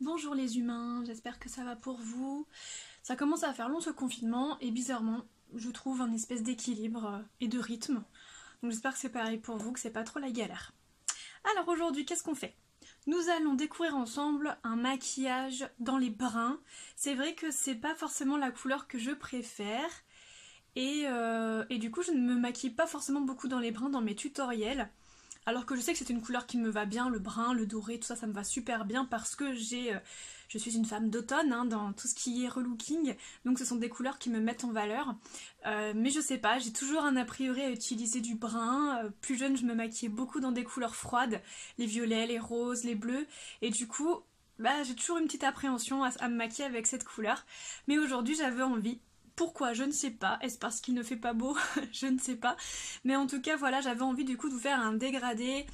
Bonjour les humains, j'espère que ça va pour vous. Ça commence à faire long ce confinement et bizarrement, je trouve un espèce d'équilibre et de rythme. Donc j'espère que c'est pareil pour vous, que c'est pas trop la galère. Alors aujourd'hui, qu'est-ce qu'on fait? Nous allons découvrir ensemble un maquillage dans les bruns. C'est vrai que c'est pas forcément la couleur que je préfère. Et du coup, je ne me maquille pas forcément beaucoup dans les bruns dans mes tutoriels. Alors que je sais que c'est une couleur qui me va bien, le brun, le doré, tout ça, ça me va super bien parce que je suis une femme d'automne hein, dans tout ce qui est relooking, donc ce sont des couleurs qui me mettent en valeur. Mais je sais pas, j'ai toujours un a priori à utiliser du brun. Plus jeune, je me maquillais beaucoup dans des couleurs froides, les violets, les roses, les bleus, et du coup, bah, j'ai toujours une petite appréhension à me maquiller avec cette couleur. Mais aujourd'hui, j'avais envie. Pourquoi? Je ne sais pas. Est-ce parce qu'il ne fait pas beau? Je ne sais pas. Mais en tout cas, voilà, j'avais envie du coup de vous faire un dégradé.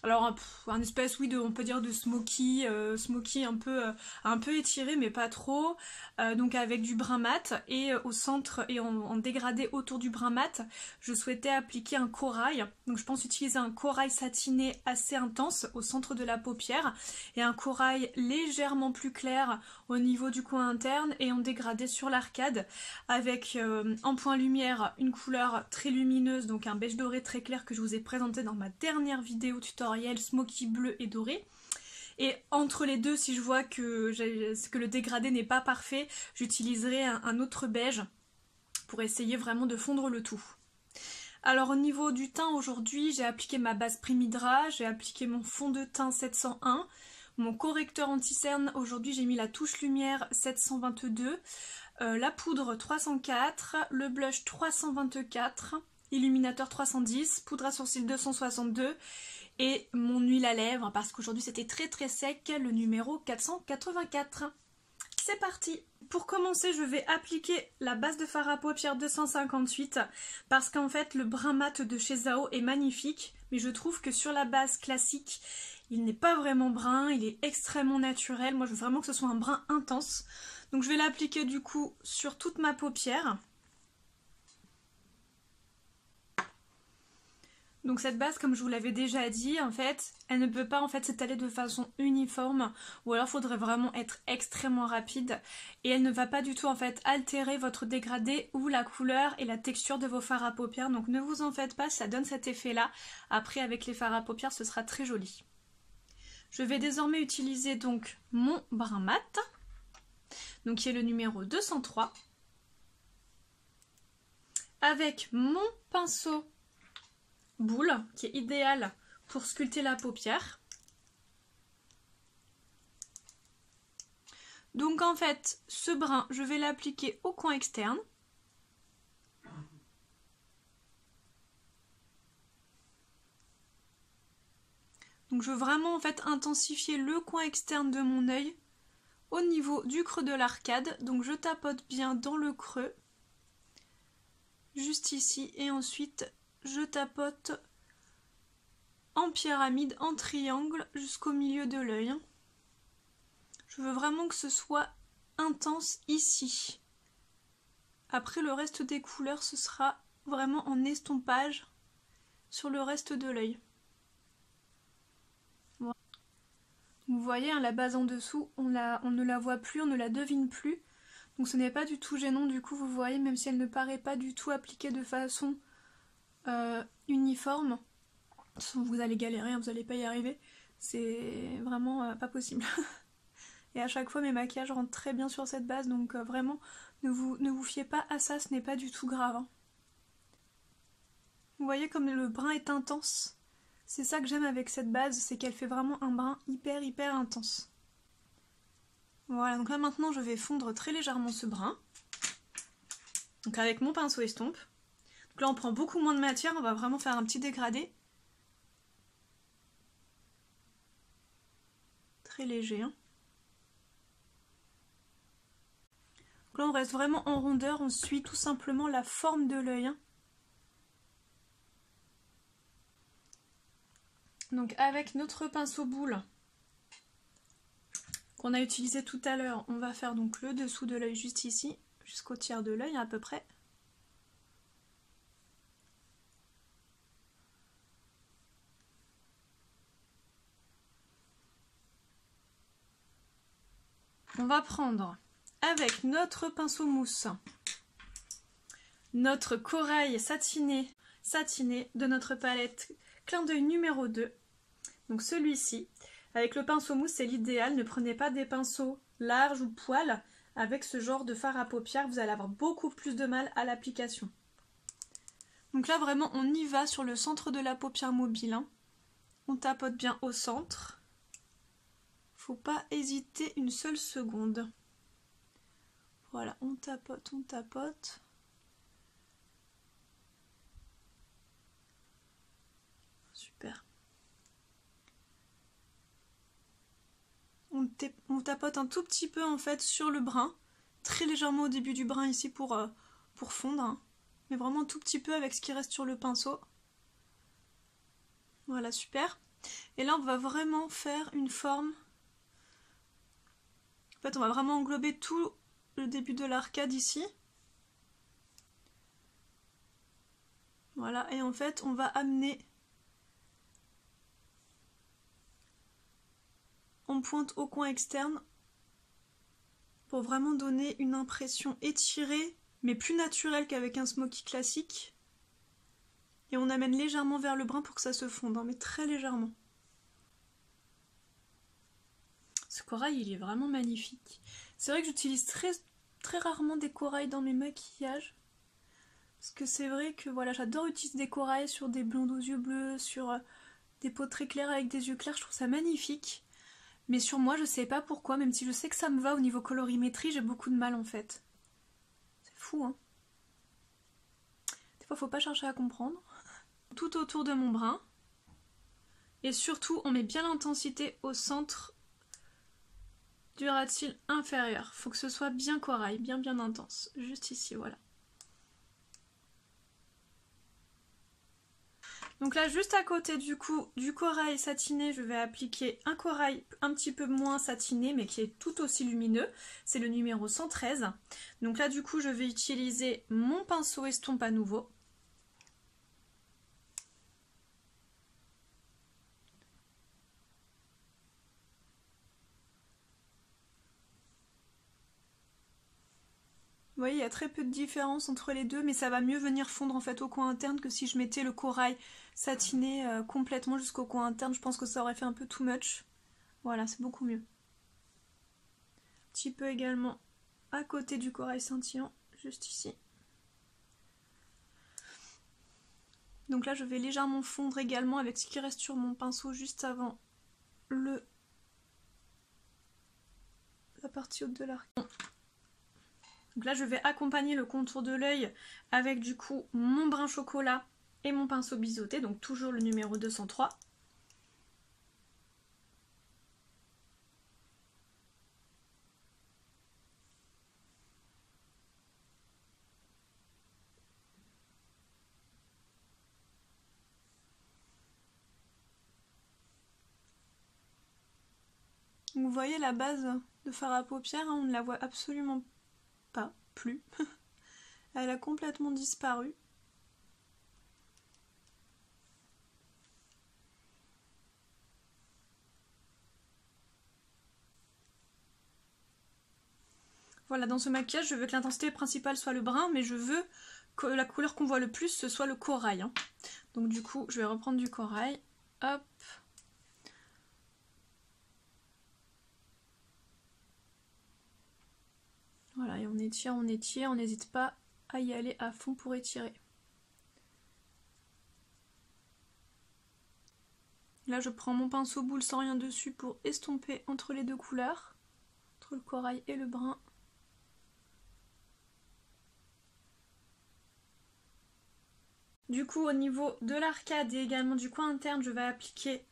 Alors, un espèce, oui, on peut dire de smoky, smoky un peu étiré, mais pas trop. Donc avec du brun mat et au centre et en dégradé autour du brun mat, je souhaitais appliquer un corail. Donc je pense utiliser un corail satiné assez intense au centre de la paupière et un corail légèrement plus clair au niveau du coin interne et en dégradé sur l'arcade avec en point lumière une couleur très lumineuse, donc un beige doré très clair que je vous ai présenté dans ma dernière vidéo tutoriel smoky bleu et doré. Et entre les deux, si je vois que le dégradé n'est pas parfait, j'utiliserai un autre beige pour essayer vraiment de fondre le tout. Alors au niveau du teint aujourd'hui, j'ai appliqué ma base Primidra, j'ai appliqué mon fond de teint 701, mon correcteur anti-cerne, aujourd'hui j'ai mis la touche lumière 722, la poudre 304, le blush 324, illuminateur 310, poudre à sourcils 262 et mon huile à lèvres parce qu'aujourd'hui c'était très très sec, le numéro 484. C'est parti! Pour commencer, je vais appliquer la base de fard à paupières 258 parce qu'en fait le brun mat de chez Zao est magnifique, mais je trouve que sur la base classique, il n'est pas vraiment brun, il est extrêmement naturel. Moi je veux vraiment que ce soit un brun intense. Donc je vais l'appliquer du coup sur toute ma paupière. Donc cette base, comme je vous l'avais déjà dit, en fait, elle ne peut pas en fait s'étaler de façon uniforme, ou alors il faudrait vraiment être extrêmement rapide, et elle ne va pas du tout en fait altérer votre dégradé ou la couleur et la texture de vos fards à paupières, donc ne vous en faites pas, ça donne cet effet-là. Après avec les fards à paupières, ce sera très joli. Je vais désormais utiliser donc mon brun mat, donc qui est le numéro 203, avec mon pinceau boule qui est idéal pour sculpter la paupière. Donc en fait ce brun je vais l'appliquer au coin externe. Donc je veux vraiment en fait intensifier le coin externe de mon œil au niveau du creux de l'arcade. Donc je tapote bien dans le creux, juste ici, et ensuite je tapote en pyramide, en triangle jusqu'au milieu de l'œil. Je veux vraiment que ce soit intense ici. Après le reste des couleurs, ce sera vraiment en estompage sur le reste de l'œil. Voilà. Vous voyez, hein, la base en dessous, on ne la voit plus, on ne la devine plus. Donc ce n'est pas du tout gênant, du coup vous voyez, même si elle ne paraît pas du tout appliquée de façon uniforme. Vous allez galérer, hein, vous n'allez pas y arriver. C'est vraiment pas possible. Et à chaque fois mes maquillages rentrent très bien sur cette base, donc vraiment ne vous fiez pas à ça, ce n'est pas du tout grave. Hein. Vous voyez comme le brun est intense. C'est ça que j'aime avec cette base, c'est qu'elle fait vraiment un brun hyper intense. Voilà, donc là maintenant je vais fondre très légèrement ce brun. Donc avec mon pinceau estompe. Donc là on prend beaucoup moins de matière, on va vraiment faire un petit dégradé. Très léger. Hein. Donc là on reste vraiment en rondeur, on suit tout simplement la forme de l'œil. Hein. Donc avec notre pinceau boule qu'on a utilisé tout à l'heure, on va faire donc le dessous de l'œil juste ici, jusqu'au tiers de l'œil à peu près. on va prendre avec notre pinceau mousse notre corail satiné de notre palette Clin d'œil numéro 2. Donc celui-ci. Avec le pinceau mousse, c'est l'idéal. Ne prenez pas des pinceaux larges ou poils. Avec ce genre de fard à paupières, vous allez avoir beaucoup plus de mal à l'application. Donc là, vraiment, on y va sur le centre de la paupière mobile. Hein. On tapote bien au centre. Faut pas hésiter une seule seconde. Voilà, on tapote, on tapote. Super. On tapote un tout petit peu en fait sur le brin, très légèrement au début du brin ici pour fondre, hein. Mais vraiment un tout petit peu avec ce qui reste sur le pinceau. Voilà, super. Et là on va vraiment faire une forme. En fait on va vraiment englober tout le début de l'arcade ici. Voilà, et en fait on va amener en pointe au coin externe pour vraiment donner une impression étirée mais plus naturelle qu'avec un smoky classique. Et on amène légèrement vers le brin pour que ça se fonde, hein, mais très légèrement. Ce corail il est vraiment magnifique. C'est vrai que j'utilise très rarement des corails dans mes maquillages. Parce que c'est vrai que voilà, j'adore utiliser des corails sur des blondes aux yeux bleus, sur des peaux très claires avec des yeux clairs, je trouve ça magnifique. Mais sur moi, je sais pas pourquoi, même si je sais que ça me va au niveau colorimétrie, j'ai beaucoup de mal en fait. C'est fou, hein. Des fois, faut pas chercher à comprendre. Tout autour de mon brin. Et surtout, on met bien l'intensité au centre du ras de cils inférieur. Faut que ce soit bien corail, bien intense. Juste ici, voilà. Donc là, juste à côté du coup du corail satiné, je vais appliquer un corail un petit peu moins satiné, mais qui est tout aussi lumineux. C'est le numéro 113. Donc là, du coup, je vais utiliser mon pinceau estompe à nouveau. Vous voyez, il y a très peu de différence entre les deux, mais ça va mieux venir fondre en fait au coin interne que si je mettais le corail satiné complètement jusqu'au coin interne. Je pense que ça aurait fait un peu too much. Voilà, c'est beaucoup mieux. Un petit peu également à côté du corail scintillant, juste ici. Donc là, je vais légèrement fondre également avec ce qui reste sur mon pinceau juste avant la partie haute de l'arc. Donc là, je vais accompagner le contour de l'œil avec du coup mon brun chocolat et mon pinceau biseauté, donc toujours le numéro 203. Vous voyez la base de fard à paupières, hein, on ne la voit absolument pas, plus. Elle a complètement disparu. Voilà, dans ce maquillage, je veux que l'intensité principale soit le brun, mais je veux que la couleur qu'on voit le plus, ce soit le corail. Hein. Donc du coup, je vais reprendre du corail. Hop. Voilà, et on étire, on n'hésite pas à y aller à fond pour étirer. Là, je prends mon pinceau boule sans rien dessus pour estomper entre les deux couleurs, entre le corail et le brun. Du coup, au niveau de l'arcade et également du coin interne, je vais appliquer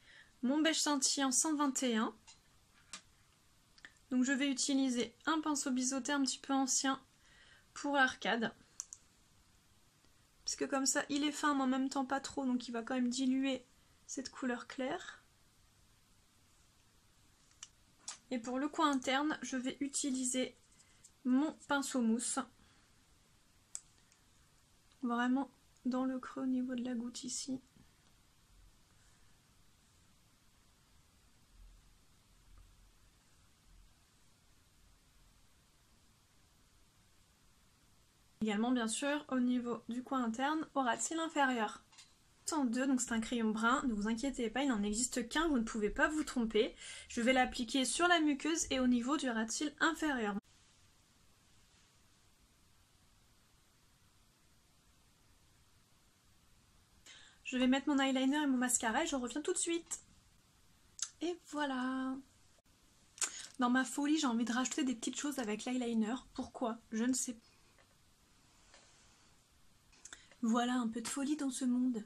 mon beige scintillant 121. Donc je vais utiliser un pinceau biseauté un petit peu ancien pour l'arcade. Parce que comme ça, il est fin mais en même temps pas trop, donc il va quand même diluer cette couleur claire. Et pour le coin interne, je vais utiliser mon pinceau mousse. Vraiment dans le creux au niveau de la goutte ici. Également bien sûr au niveau du coin interne, au ras de cils inférieur. 102, donc c'est un crayon brun, ne vous inquiétez pas, il n'en existe qu'un, vous ne pouvez pas vous tromper. Je vais l'appliquer sur la muqueuse et au niveau du ras de cils inférieur. Je vais mettre mon eyeliner et mon mascara et je reviens tout de suite. Et voilà. Dans ma folie, j'ai envie de rajouter des petites choses avec l'eyeliner. Pourquoi? Je ne sais pas. Voilà un peu de folie dans ce monde.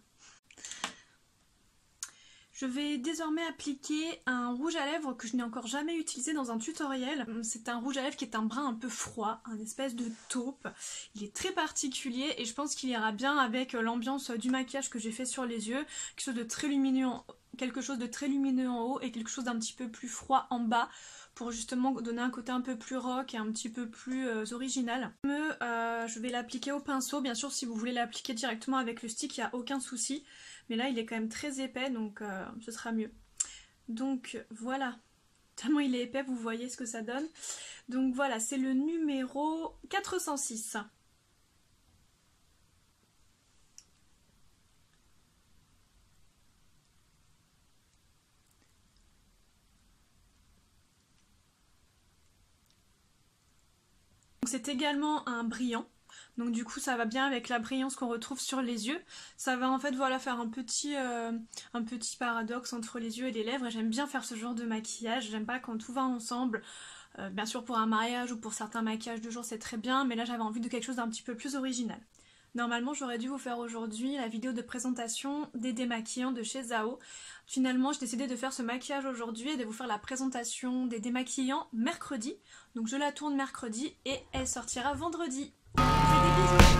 Je vais désormais appliquer un rouge à lèvres que je n'ai encore jamais utilisé dans un tutoriel. C'est un rouge à lèvres qui est un brun un peu froid, un espèce de taupe. Il est très particulier et je pense qu'il ira bien avec l'ambiance du maquillage que j'ai fait sur les yeux. Quelque chose de très lumineux en haut et quelque chose d'un petit peu plus froid en bas pour justement donner un côté un peu plus rock et un petit peu plus original. Je vais l'appliquer au pinceau. Bien sûr, si vous voulez l'appliquer directement avec le stick, il n'y a aucun souci. Mais là, il est quand même très épais, donc ce sera mieux. Donc voilà, tellement il est épais, vous voyez ce que ça donne. Donc voilà, c'est le numéro 406. C'est également un brillant. Donc du coup ça va bien avec la brillance qu'on retrouve sur les yeux. Ça va en fait voilà faire un petit paradoxe entre les yeux et les lèvres. Et j'aime bien faire ce genre de maquillage. J'aime pas quand tout va ensemble. Bien sûr pour un mariage ou pour certains maquillages de jour c'est très bien. Mais là j'avais envie de quelque chose d'un petit peu plus original. Normalement j'aurais dû vous faire aujourd'hui la vidéo de présentation des démaquillants de chez Zao. Finalement j'ai décidé de faire ce maquillage aujourd'hui et de vous faire la présentation des démaquillants mercredi. Donc je la tourne mercredi et elle sortira vendredi. Je vous fais des bisous.